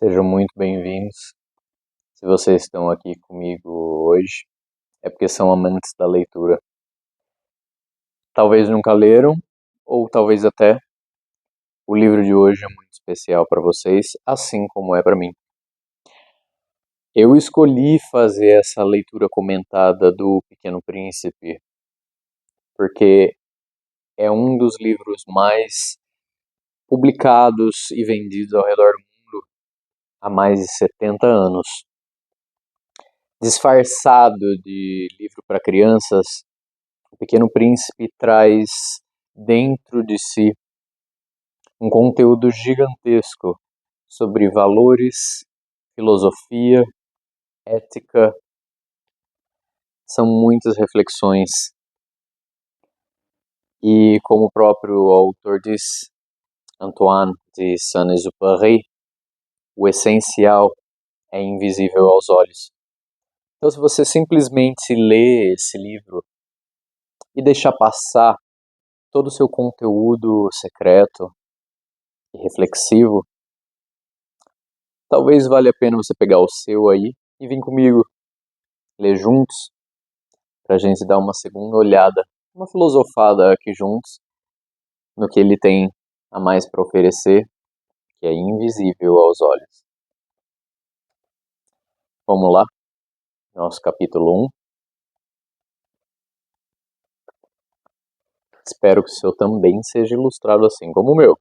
Sejam muito bem-vindos. Se vocês estão aqui comigo hoje, é porque são amantes da leitura. Talvez nunca leram, ou talvez até o livro de hoje é muito especial para vocês, assim como é para mim. Eu escolhi fazer essa leitura comentada do Pequeno Príncipe porque é um dos livros mais publicados e vendidos ao redor do mundo há mais de 70 anos. Disfarçado de livro para crianças, O Pequeno Príncipe traz dentro de si um conteúdo gigantesco sobre valores, filosofia, ética. São muitas reflexões. E como o próprio autor diz, Antoine de Saint-Exupéry, o essencial é invisível aos olhos. Então, se você simplesmente lê esse livro e deixar passar todo o seu conteúdo secreto e reflexivo, talvez valha a pena você pegar o seu aí e vir comigo ler juntos, para a gente dar uma segunda olhada, uma filosofada aqui juntos, no que ele tem a mais para oferecer, que é invisível aos olhos. Vamos lá, nosso capítulo 1. Espero que o seu também seja ilustrado assim como o meu.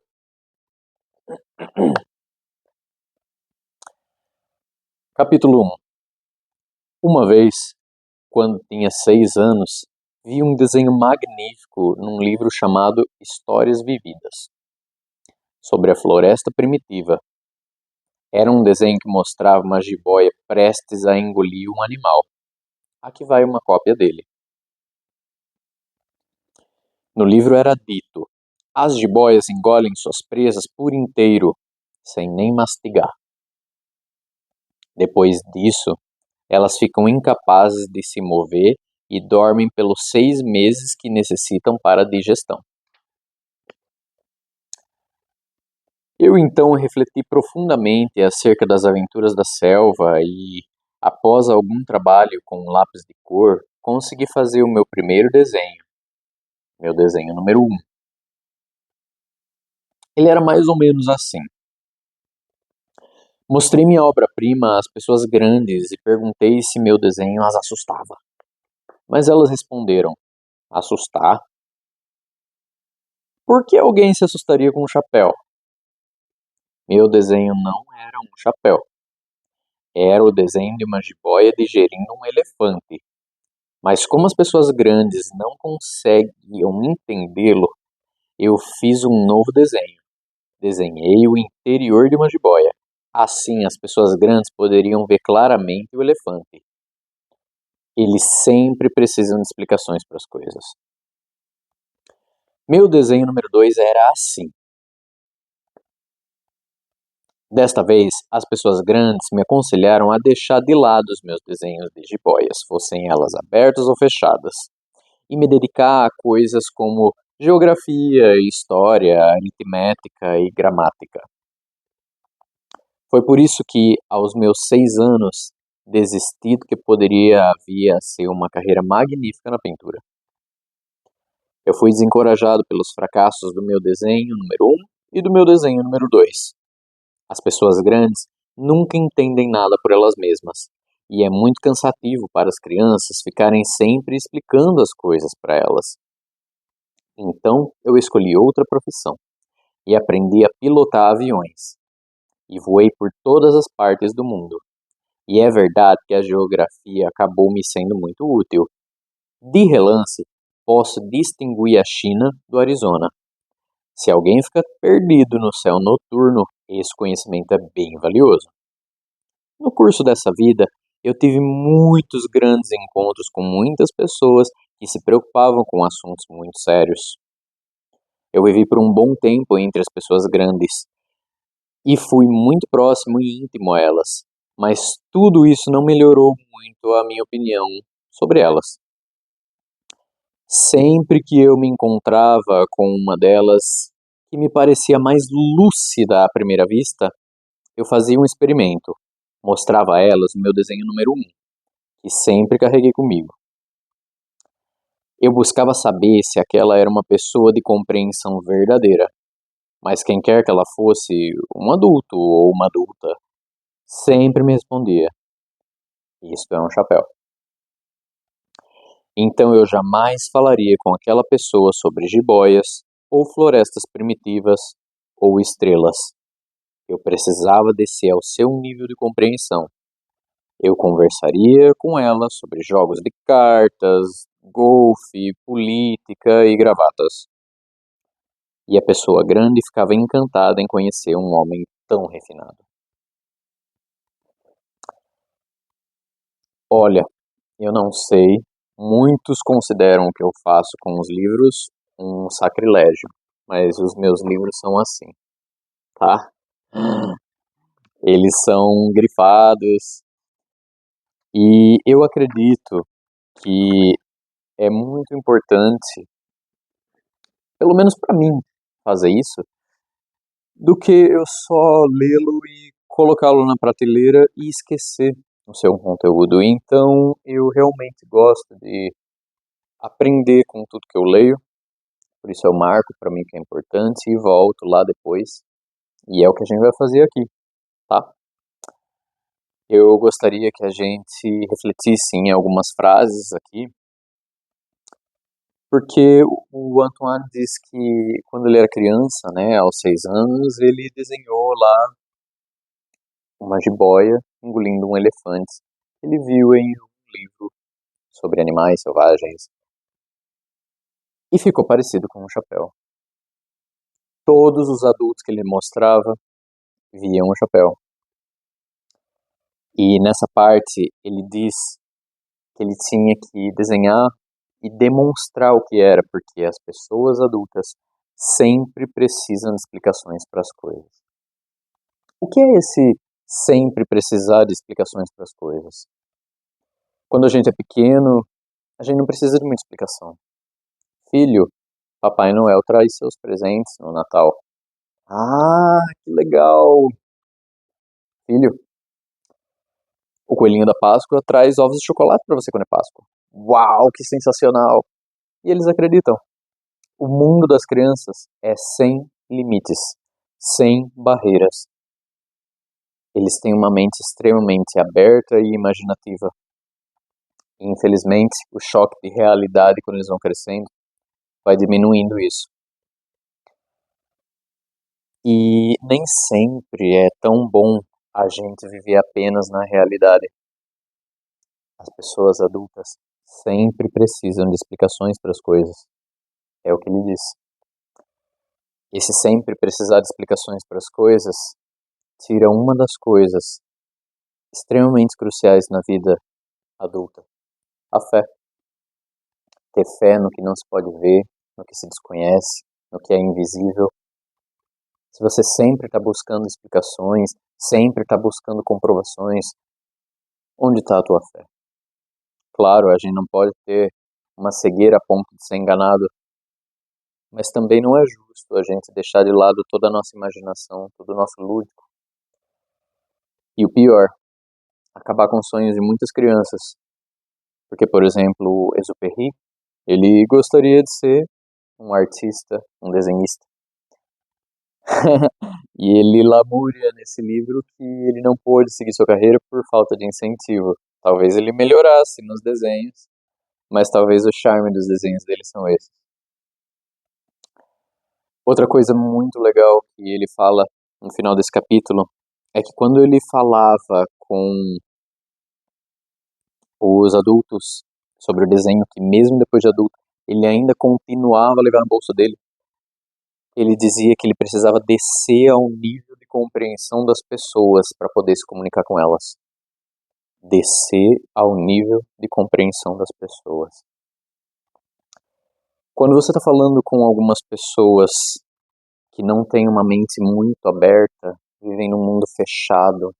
Capítulo 1. Uma vez, quando tinha 6 anos, vi um desenho magnífico num livro chamado Histórias Vividas, sobre a floresta primitiva. Era um desenho que mostrava uma jiboia prestes a engolir um animal. Aqui vai uma cópia dele. No livro era dito: as jiboias engolem suas presas por inteiro, sem nem mastigar. Depois disso, elas ficam incapazes de se mover e dormem pelos 6 meses que necessitam para a digestão. Eu então refleti profundamente acerca das aventuras da selva e, após algum trabalho com um lápis de cor, consegui fazer o meu primeiro desenho. Meu desenho número 1. Ele era mais ou menos assim. Mostrei minha obra-prima às pessoas grandes e perguntei se meu desenho as assustava. Mas elas responderam: assustar? Por que alguém se assustaria com um chapéu? Meu desenho não era um chapéu. Era o desenho de uma jiboia digerindo um elefante. Mas como as pessoas grandes não conseguiam entendê-lo, eu fiz um novo desenho. Desenhei o interior de uma jiboia. Assim, as pessoas grandes poderiam ver claramente o elefante. Eles sempre precisam de explicações para as coisas. Meu desenho número 2 era assim. Desta vez, as pessoas grandes me aconselharam a deixar de lado os meus desenhos de jiboias, fossem elas abertas ou fechadas, e me dedicar a coisas como geografia, história, aritmética e gramática. Foi por isso que, aos meus 6 anos, desisti do que poderia vir a ser uma carreira magnífica na pintura. Eu fui desencorajado pelos fracassos do meu desenho número 1 e do meu desenho número 2. As pessoas grandes nunca entendem nada por elas mesmas, e é muito cansativo para as crianças ficarem sempre explicando as coisas para elas. Então, eu escolhi outra profissão e aprendi a pilotar aviões. E voei por todas as partes do mundo. E é verdade que a geografia acabou me sendo muito útil. De relance, posso distinguir a China do Arizona. Se alguém fica perdido no céu noturno, esse conhecimento é bem valioso. No curso dessa vida, eu tive muitos grandes encontros com muitas pessoas que se preocupavam com assuntos muito sérios. Eu vivi por um bom tempo entre as pessoas grandes e fui muito próximo e íntimo a elas, mas tudo isso não melhorou muito a minha opinião sobre elas. Sempre que eu me encontrava com uma delas que me parecia mais lúcida à primeira vista, Eu fazia um experimento. Mostrava a elas o meu desenho número 1, que sempre carreguei comigo. Eu buscava saber se aquela era uma pessoa de compreensão verdadeira, mas quem quer que ela fosse, um adulto ou uma adulta, sempre me respondia: isto é um chapéu. Então eu jamais falaria com aquela pessoa sobre jiboias, ou florestas primitivas, ou estrelas. Eu precisava descer ao seu nível de compreensão. Eu conversaria com ela sobre jogos de cartas, golfe, política e gravatas. E a pessoa grande ficava encantada em conhecer um homem tão refinado. Olha, eu não sei, muitos consideram o que eu faço com os livros um sacrilégio, mas os meus livros são assim, tá? Eles são grifados e eu acredito que é muito importante, pelo menos para mim, fazer isso, do que eu só lê-lo e colocá-lo na prateleira e esquecer o seu conteúdo. Então, eu realmente gosto de aprender com tudo que eu leio, por isso eu marco para mim que é importante e volto lá depois. E é o que a gente vai fazer aqui, tá? Eu gostaria que a gente refletisse em algumas frases aqui, porque o Antoine diz que quando ele era criança, né, aos 6 anos, ele desenhou lá uma jiboia engolindo um elefante. Ele viu em um livro sobre animais selvagens e ficou parecido com um chapéu. Todos os adultos que ele mostrava viam o chapéu. E nessa parte ele diz que ele tinha que desenhar e demonstrar o que era, porque as pessoas adultas sempre precisam de explicações para as coisas. O que é esse sempre precisar de explicações para as coisas? Quando a gente é pequeno, a gente não precisa de muita explicação. Filho, Papai Noel traz seus presentes no Natal. Ah, que legal! Filho, o coelhinho da Páscoa traz ovos de chocolate para você quando é Páscoa. Uau, que sensacional! E eles acreditam. O mundo das crianças é sem limites, sem barreiras. Eles têm uma mente extremamente aberta e imaginativa. E, infelizmente, o choque de realidade quando eles vão crescendo vai diminuindo isso. E nem sempre é tão bom a gente viver apenas na realidade. As pessoas adultas sempre precisam de explicações para as coisas. É o que ele diz. E se sempre precisar de explicações para as coisas, tira uma das coisas extremamente cruciais na vida adulta: a fé. Ter fé no que não se pode ver, no que se desconhece, no que é invisível. Se você sempre está buscando explicações, sempre está buscando comprovações, onde está a tua fé? Claro, a gente não pode ter uma cegueira a ponto de ser enganado, mas também não é justo a gente deixar de lado toda a nossa imaginação, todo o nosso lúdico. E o pior, acabar com os sonhos de muitas crianças. Porque, por exemplo, o Exupéry, ele gostaria de ser um artista, um desenhista. E ele lamúria nesse livro que ele não pôde seguir sua carreira por falta de incentivo. Talvez ele melhorasse nos desenhos, mas talvez o charme dos desenhos dele são esses. Outra coisa muito legal que ele fala no final desse capítulo é que quando ele falava com os adultos sobre o desenho, que mesmo depois de adulto, ele ainda continuava a levar no bolso dele, ele dizia que ele precisava descer ao nível de compreensão das pessoas para poder se comunicar com elas. Descer ao nível de compreensão das pessoas. Quando você está falando com algumas pessoas que não têm uma mente muito aberta, vivem num mundo fechado,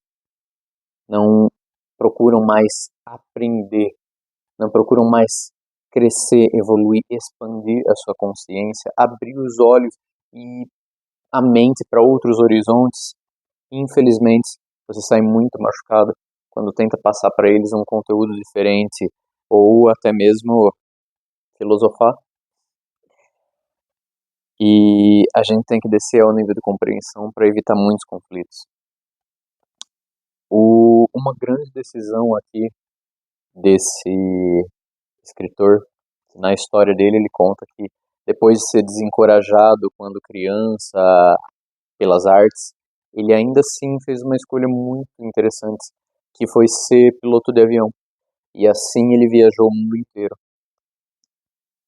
não procuram mais aprender, não procuram mais crescer, evoluir, expandir a sua consciência, abrir os olhos e a mente para outros horizontes, Infelizmente, você sai muito machucado quando tenta passar para eles um conteúdo diferente ou até mesmo filosofar. E a gente tem que descer ao nível de compreensão para evitar muitos conflitos. Uma grande decisão aqui desse escritor, na história dele ele conta que depois de ser desencorajado quando criança pelas artes, ele ainda assim fez uma escolha muito interessante, que foi ser piloto de avião. E assim ele viajou o mundo inteiro.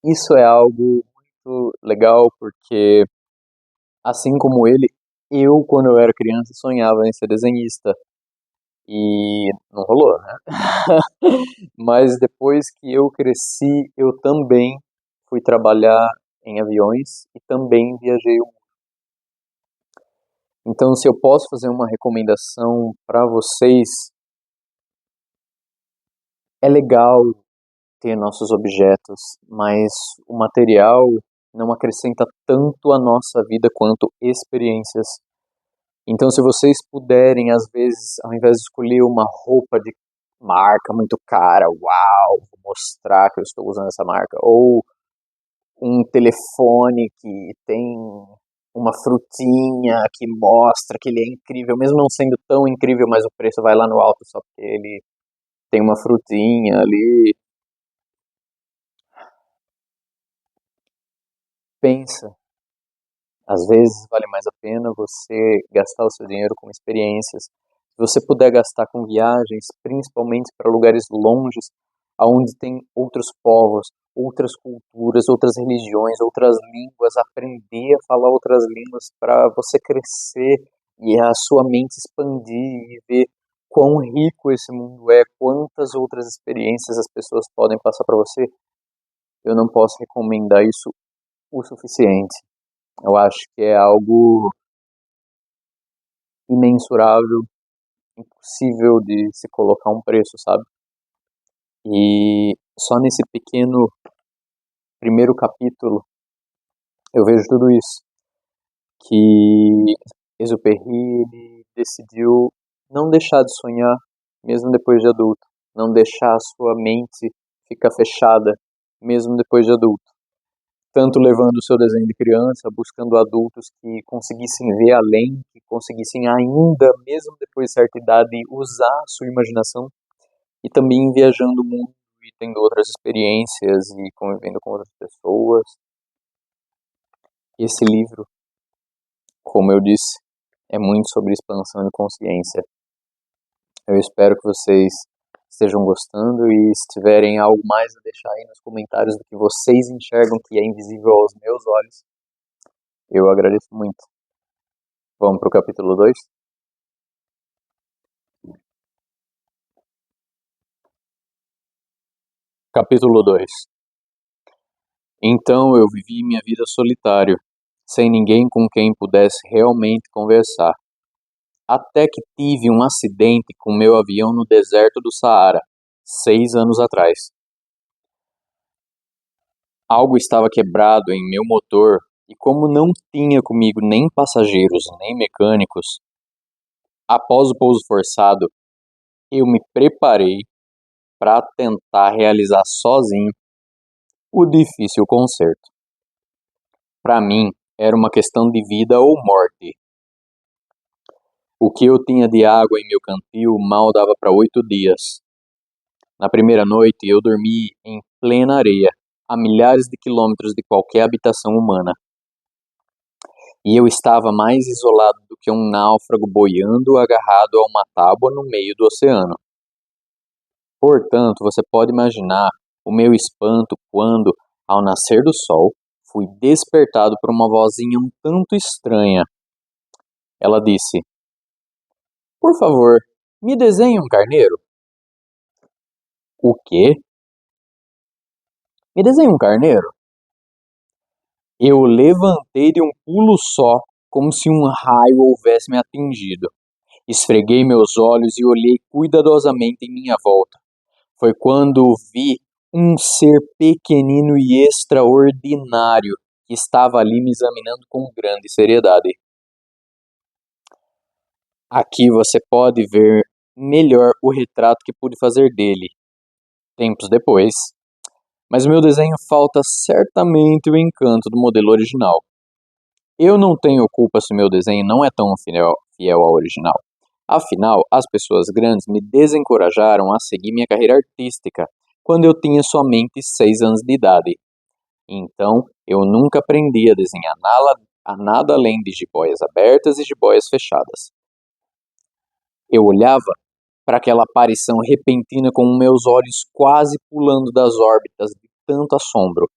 Isso é algo muito legal porque, assim como ele, eu, quando eu era criança, sonhava em ser desenhista. E não rolou, né? Mas depois que eu cresci, eu também fui trabalhar em aviões e também viajei. Então, se eu posso fazer uma recomendação para vocês, é legal ter nossos objetos, mas o material não acrescenta tanto à nossa vida quanto experiências. Então, se vocês puderem, às vezes, ao invés de escolher uma roupa de marca muito cara, uau, vou mostrar que eu estou usando essa marca, ou um telefone que tem uma frutinha que mostra que ele é incrível, mesmo não sendo tão incrível, mas o preço vai lá no alto só porque ele tem uma frutinha ali. Pensa, às vezes vale mais a pena você gastar o seu dinheiro com experiências. Se você puder gastar com viagens, principalmente para lugares longes, onde tem outros povos, outras culturas, outras religiões, outras línguas, aprender a falar outras línguas para você crescer e a sua mente expandir e ver quão rico esse mundo é, quantas outras experiências as pessoas podem passar para você. Eu não posso recomendar isso o suficiente. Eu acho que é algo imensurável, impossível de se colocar um preço, sabe? E só nesse pequeno primeiro capítulo eu vejo tudo isso, que Exupéry ele decidiu não deixar de sonhar, mesmo depois de adulto, não deixar a sua mente ficar fechada, mesmo depois de adulto. Tanto levando o seu desenho de criança, buscando adultos que conseguissem ver além, que conseguissem ainda, mesmo depois de certa idade, usar a sua imaginação, e também viajando o mundo e tendo outras experiências e convivendo com outras pessoas. Esse livro, como eu disse, é muito sobre expansão de consciência. Eu espero que vocês estejam gostando e se tiverem algo mais a deixar aí nos comentários do que vocês enxergam que é invisível aos meus olhos, eu agradeço muito. Vamos para o capítulo 2? Capítulo 2. Então eu vivi minha vida solitário, sem ninguém com quem pudesse realmente conversar. Até que tive um acidente com meu avião no deserto do Saara, 6 anos atrás. Algo estava quebrado em meu motor e, como não tinha comigo nem passageiros nem mecânicos, após o pouso forçado, eu me preparei para tentar realizar sozinho o difícil conserto. Para mim, era uma questão de vida ou morte. O que eu tinha de água em meu cantil mal dava para 8 dias. Na primeira noite, eu dormi em plena areia, a milhares de quilômetros de qualquer habitação humana. E eu estava mais isolado do que um náufrago boiando agarrado a uma tábua no meio do oceano. Portanto, você pode imaginar o meu espanto quando, ao nascer do sol, fui despertado por uma vozinha um tanto estranha. Ela disse: "Por favor, me desenhe um carneiro." "O quê? Me desenhe um carneiro?" Eu levantei de um pulo só, como se um raio houvesse me atingido. Esfreguei meus olhos e olhei cuidadosamente em minha volta. Foi quando vi um ser pequenino e extraordinário que estava ali me examinando com grande seriedade. Aqui você pode ver melhor o retrato que pude fazer dele, tempos depois. Mas meu desenho falta certamente o encanto do modelo original. Eu não tenho culpa se meu desenho não é tão fiel ao original. Afinal, as pessoas grandes me desencorajaram a seguir minha carreira artística quando eu tinha somente 6 anos de idade. Então, eu nunca aprendi a desenhar nada além de jiboias abertas e jiboias fechadas. Eu olhava para aquela aparição repentina com meus olhos quase pulando das órbitas de tanto assombro.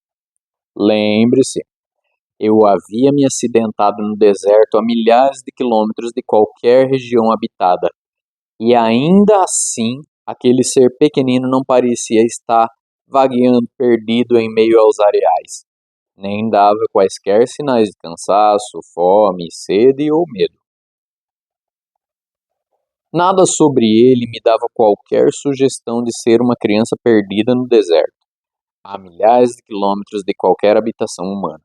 Lembre-se, eu havia me acidentado no deserto a milhares de quilômetros de qualquer região habitada, e ainda assim aquele ser pequenino não parecia estar vagueando perdido em meio aos areais, nem dava quaisquer sinais de cansaço, fome, sede ou medo. Nada sobre ele me dava qualquer sugestão de ser uma criança perdida no deserto, a milhares de quilômetros de qualquer habitação humana.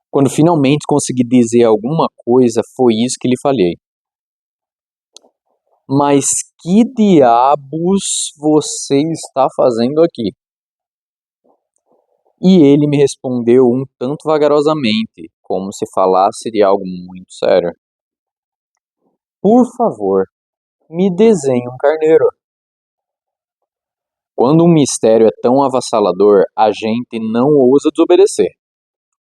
Quando finalmente consegui dizer alguma coisa, foi isso que lhe falei. Mas que diabos você está fazendo aqui? E ele me respondeu um tanto vagarosamente, como se falasse de algo muito sério. Por favor, me desenhe um carneiro. Quando um mistério é tão avassalador, a gente não ousa desobedecer.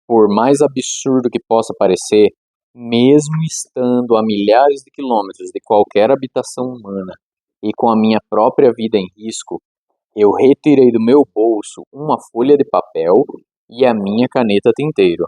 Por mais absurdo que possa parecer, mesmo estando a milhares de quilômetros de qualquer habitação humana e com a minha própria vida em risco, eu retirei do meu bolso uma folha de papel e a minha caneta tinteiro.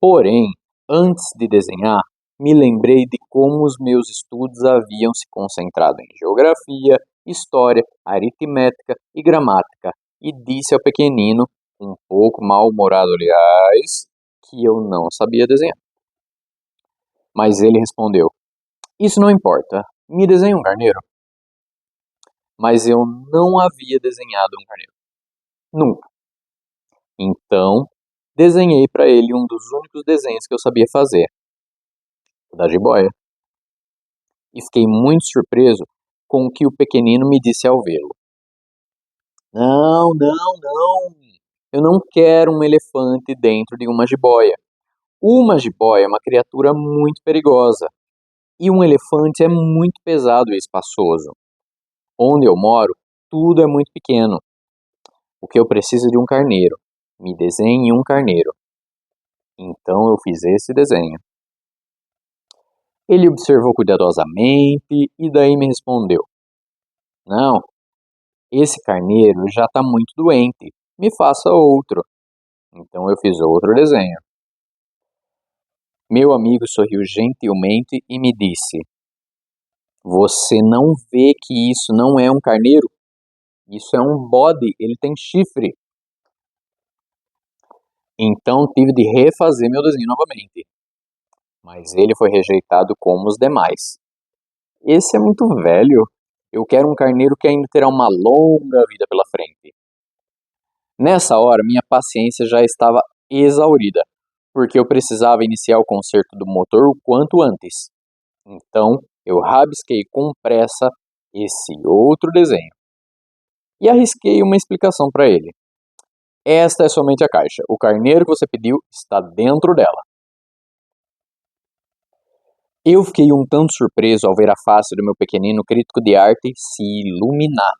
Porém, antes de desenhar, me lembrei de como os meus estudos haviam se concentrado em geografia, história, aritmética e gramática, e disse ao pequenino, um pouco mal-humorado aliás, que eu não sabia desenhar. Mas ele respondeu: Isso não importa, me desenhe um carneiro. Mas eu não havia desenhado um carneiro. Nunca. Então, desenhei para ele um dos únicos desenhos que eu sabia fazer, o da jiboia. E fiquei muito surpreso com o que o pequenino me disse ao vê-lo. Não, não, não. Eu não quero um elefante dentro de uma jiboia. Uma jiboia é uma criatura muito perigosa. E um elefante é muito pesado e espaçoso. Onde eu moro, tudo é muito pequeno. O que eu preciso é de um carneiro. Me desenhe um carneiro. Então eu fiz esse desenho. Ele observou cuidadosamente e daí me respondeu: Não, esse carneiro já está muito doente. Me faça outro. Então eu fiz outro desenho. Meu amigo sorriu gentilmente e me disse: Você não vê que isso não é um carneiro? Isso é um bode, ele tem chifre. Então tive de refazer meu desenho novamente. Mas ele foi rejeitado como os demais. Esse é muito velho. Eu quero um carneiro que ainda terá uma longa vida pela frente. Nessa hora, minha paciência já estava exaurida, porque eu precisava iniciar o conserto do motor o quanto antes. Então, eu rabisquei com pressa esse outro desenho e arrisquei uma explicação para ele. Esta é somente a caixa. O carneiro que você pediu está dentro dela. Eu fiquei um tanto surpreso ao ver a face do meu pequenino crítico de arte se iluminar.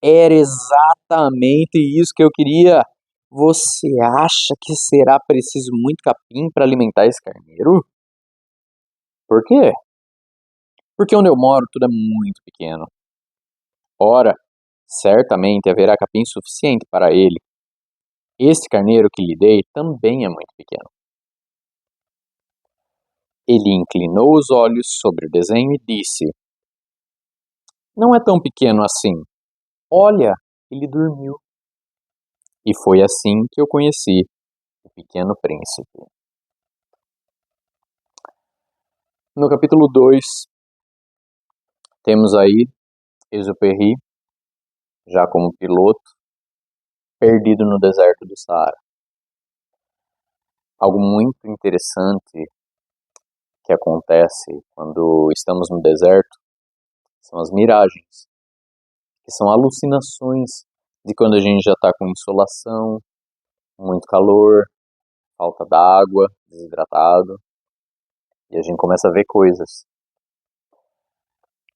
Era exatamente isso que eu queria. Você acha que será preciso muito capim para alimentar esse carneiro? Por quê? Porque onde eu moro tudo é muito pequeno. Ora, certamente haverá capim suficiente para ele. Este carneiro que lhe dei também é muito pequeno. Ele inclinou os olhos sobre o desenho e disse: Não é tão pequeno assim. Olha, ele dormiu. E foi assim que eu conheci o Pequeno Príncipe. No capítulo 2, temos aí Exupéry, já como piloto, perdido no deserto do Saara. Algo muito interessante que acontece quando estamos no deserto são as miragens, que são alucinações de quando a gente já está com insolação, muito calor, falta d'água, desidratado, e a gente começa a ver coisas.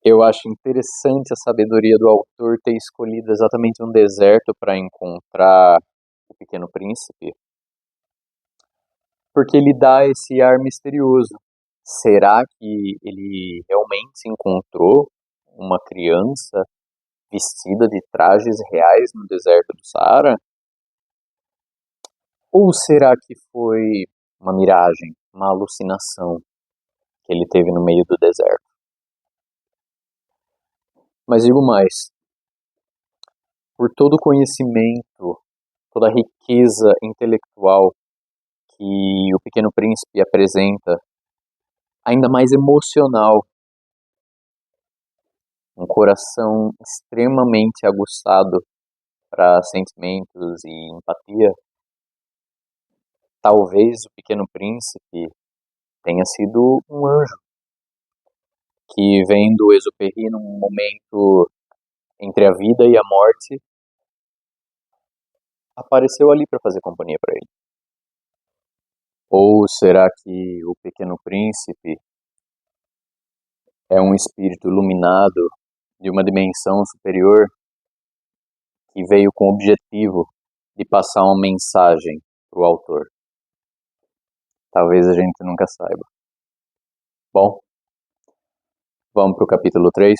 Eu acho interessante a sabedoria do autor ter escolhido exatamente um deserto para encontrar o Pequeno Príncipe, porque ele dá esse ar misterioso. Será que ele realmente encontrou uma criança vestida de trajes reais no deserto do Saara? Ou será que foi uma miragem, uma alucinação que ele teve no meio do deserto? Mas digo mais, por todo o conhecimento, toda a riqueza intelectual que o Pequeno Príncipe apresenta, ainda mais emocional, um coração extremamente aguçado para sentimentos e empatia, talvez o Pequeno Príncipe tenha sido um anjo que, vendo Exupéry num momento entre a vida e a morte, apareceu ali para fazer companhia para ele. Ou será que o Pequeno Príncipe é um espírito iluminado de uma dimensão superior que veio com o objetivo de passar uma mensagem para o autor? Talvez a gente nunca saiba. Bom, vamos para o capítulo 3.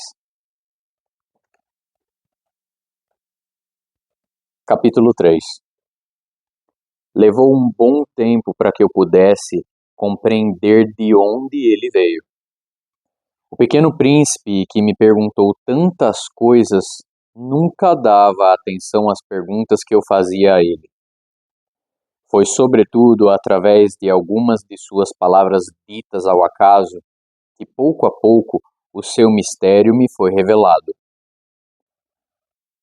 Capítulo 3. Levou um bom tempo para que eu pudesse compreender de onde ele veio. O Pequeno Príncipe, que me perguntou tantas coisas, nunca dava atenção às perguntas que eu fazia a ele. Foi sobretudo através de algumas de suas palavras ditas ao acaso que pouco a pouco o seu mistério me foi revelado.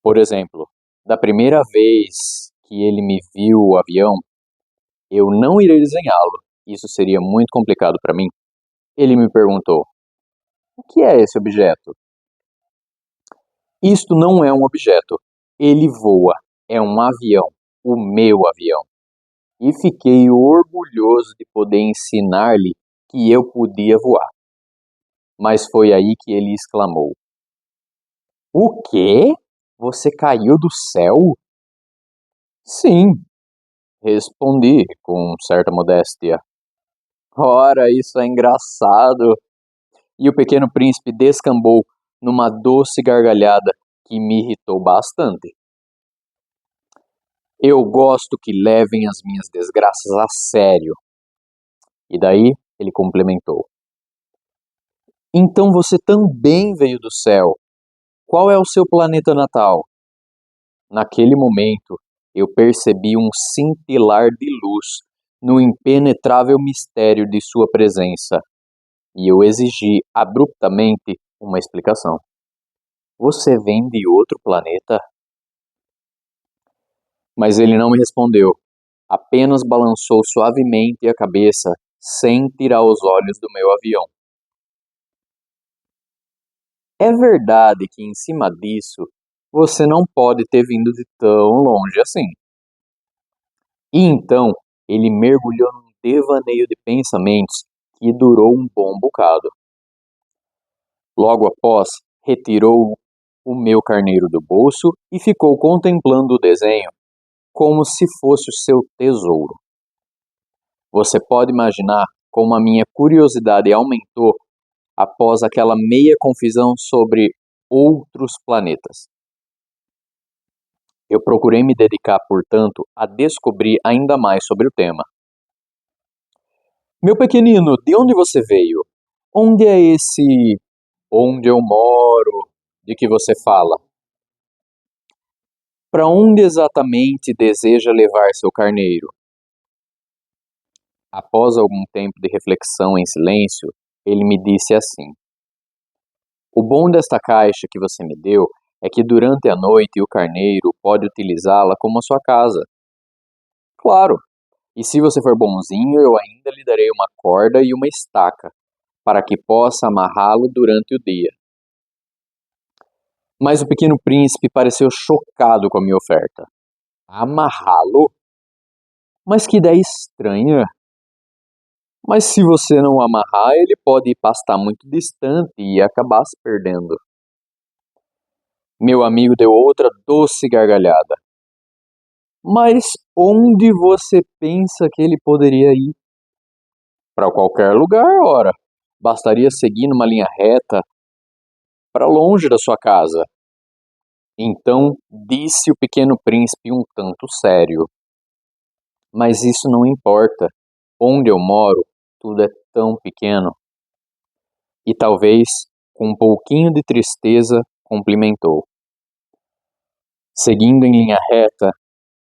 Por exemplo, da primeira vez que ele me viu o avião, eu não irei desenhá-lo, isso seria muito complicado para mim. Ele me perguntou: o que é esse objeto? Isto não é um objeto. Ele voa. É um avião. O meu avião. E fiquei orgulhoso de poder ensinar-lhe que eu podia voar. Mas foi aí que ele exclamou: o quê? Você caiu do céu? Sim, respondi com certa modéstia. Ora, isso é engraçado. E o Pequeno Príncipe descambou numa doce gargalhada que me irritou bastante. Eu gosto que levem as minhas desgraças a sério. E daí ele complementou: então você também veio do céu. Qual é o seu planeta natal? Naquele momento, eu percebi um cintilar de luz no impenetrável mistério de sua presença, e eu exigi abruptamente uma explicação. Você vem de outro planeta? Mas ele não me respondeu, apenas balançou suavemente a cabeça, sem tirar os olhos do meu avião. É verdade que em cima disso, você não pode ter vindo de tão longe assim. E então, ele mergulhou num devaneio de pensamentos que durou um bom bocado. Logo após, retirou o meu carneiro do bolso e ficou contemplando o desenho como se fosse o seu tesouro. Você pode imaginar como a minha curiosidade aumentou após aquela meia confusão sobre outros planetas. Eu procurei me dedicar, portanto, a descobrir ainda mais sobre o tema. Meu pequenino, de onde você veio? Onde é esse onde eu moro de que você fala? Para onde exatamente deseja levar seu carneiro? Após algum tempo de reflexão em silêncio, ele me disse assim: o bom desta caixa que você me deu é que durante a noite o carneiro pode utilizá-la como a sua casa. Claro, e se você for bonzinho, eu ainda lhe darei uma corda e uma estaca, para que possa amarrá-lo durante o dia. Mas o pequeno príncipe pareceu chocado com a minha oferta. Amarrá-lo? Mas que ideia estranha! Mas se você não o amarrar, ele pode pastar muito distante e acabar se perdendo. Meu amigo deu outra doce gargalhada. Mas onde você pensa que ele poderia ir? Para qualquer lugar, ora. Bastaria seguir numa linha reta para longe da sua casa. Então disse o pequeno príncipe um tanto sério. Mas isso não importa. Onde eu moro, tudo é tão pequeno. E talvez, com um pouquinho de tristeza, cumprimentou. Seguindo em linha reta,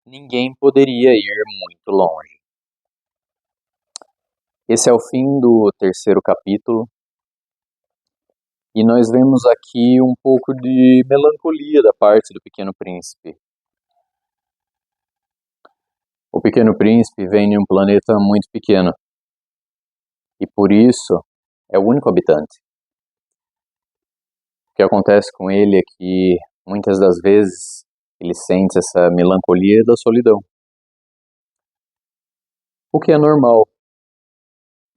ninguém poderia ir muito longe. Esse é o fim do terceiro capítulo. E nós vemos aqui um pouco de melancolia da parte do Pequeno Príncipe. O Pequeno Príncipe vem de um planeta muito pequeno. E por isso é o único habitante. O que acontece com ele é que muitas das vezes ele sente essa melancolia da solidão. O que é normal.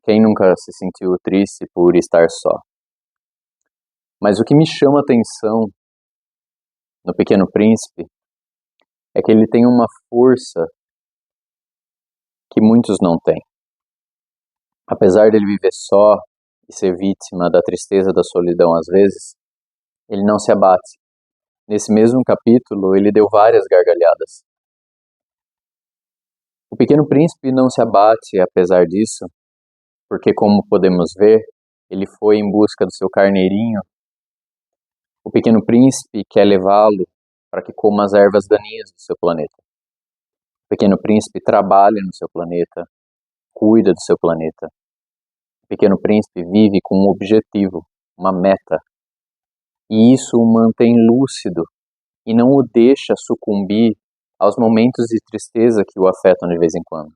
Quem nunca se sentiu triste por estar só? Mas o que me chama a atenção no Pequeno Príncipe é que ele tem uma força que muitos não têm. Apesar dele viver só e ser vítima da tristeza da solidão às vezes, ele não se abate. Nesse mesmo capítulo, ele deu várias gargalhadas. O Pequeno Príncipe não se abate apesar disso, porque como podemos ver, ele foi em busca do seu carneirinho. O Pequeno Príncipe quer levá-lo para que coma as ervas daninhas do seu planeta. O Pequeno Príncipe trabalha no seu planeta, cuida do seu planeta. O Pequeno Príncipe vive com um objetivo, uma meta. E isso o mantém lúcido e não o deixa sucumbir aos momentos de tristeza que o afetam de vez em quando.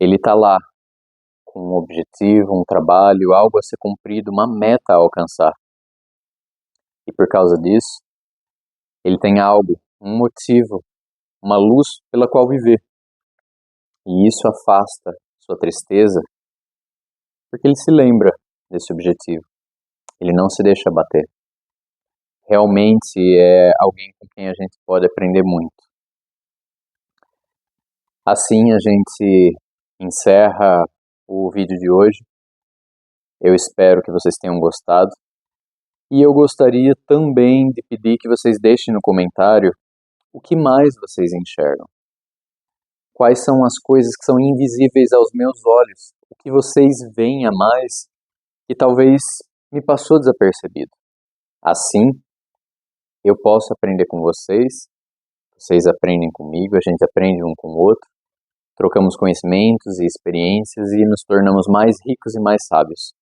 Ele está lá, com um objetivo, um trabalho, algo a ser cumprido, uma meta a alcançar. E por causa disso, ele tem algo, um motivo, uma luz pela qual viver. E isso afasta sua tristeza, porque ele se lembra desse objetivo. Ele não se deixa abater. Realmente é alguém com quem a gente pode aprender muito. Assim a gente encerra o vídeo de hoje. Eu espero que vocês tenham gostado. E eu gostaria também de pedir que vocês deixem no comentário o que mais vocês enxergam. Quais são as coisas que são invisíveis aos meus olhos? O que vocês veem a mais que talvez me passou desapercebido? Assim, eu posso aprender com vocês, vocês aprendem comigo, a gente aprende um com o outro, trocamos conhecimentos e experiências e nos tornamos mais ricos e mais sábios.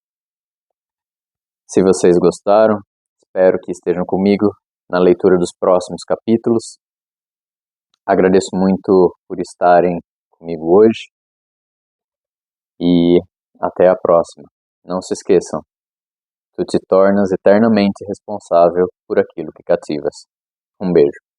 Se vocês gostaram, espero que estejam comigo na leitura dos próximos capítulos. Agradeço muito por estarem comigo hoje e até a próxima. Não se esqueçam, tu te tornas eternamente responsável por aquilo que cativas. Um beijo.